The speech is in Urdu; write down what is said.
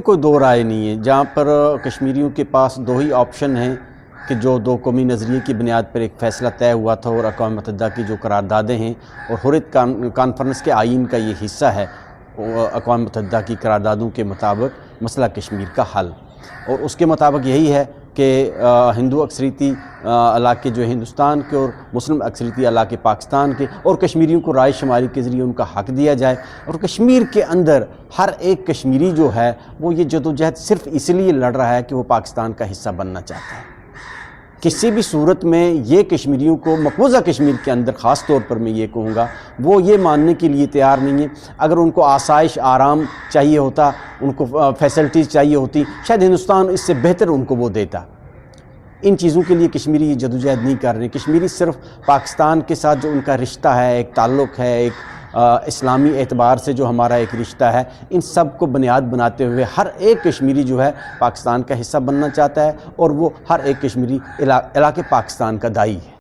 کوئی دو رائے نہیں ہے، جہاں پر کشمیریوں کے پاس دو ہی آپشن ہیں کہ جو دو قومی نظریے کی بنیاد پر ایک فیصلہ طے ہوا تھا اور اقوام متحدہ کی جو قراردادیں ہیں اور حریت کانفرنس کے آئین کا یہ حصہ ہے اقوام متحدہ کی قراردادوں کے مطابق مسئلہ کشمیر کا حل، اور اس کے مطابق یہی ہے کہ ہندو اکثریتی علاقے جو ہندوستان کے اور مسلم اکثریتی علاقے پاکستان کے، اور کشمیریوں کو رائے شماری کے ذریعے ان کا حق دیا جائے، اور کشمیر کے اندر ہر ایک کشمیری جو ہے وہ یہ جدوجہد صرف اس لیے لڑ رہا ہے کہ وہ پاکستان کا حصہ بننا چاہتا ہے۔ کسی بھی صورت میں یہ کشمیریوں کو مقبوضہ کشمیر کے اندر خاص طور پر میں یہ کہوں گا وہ یہ ماننے کے لیے تیار نہیں ہے۔ اگر ان کو آسائش آرام چاہیے ہوتا، ان کو فیسلٹیز چاہیے ہوتی، شاید ہندوستان اس سے بہتر ان کو وہ دیتا۔ ان چیزوں کے لیے کشمیری یہ جدوجہد نہیں کر رہے۔ کشمیری صرف پاکستان کے ساتھ جو ان کا رشتہ ہے، ایک تعلق ہے، ایک اسلامی اعتبار سے جو ہمارا ایک رشتہ ہے، ان سب کو بنیاد بناتے ہوئے ہر ایک کشمیری جو ہے پاکستان کا حصہ بننا چاہتا ہے، اور وہ ہر ایک کشمیری علاقے پاکستان کا داعی ہے۔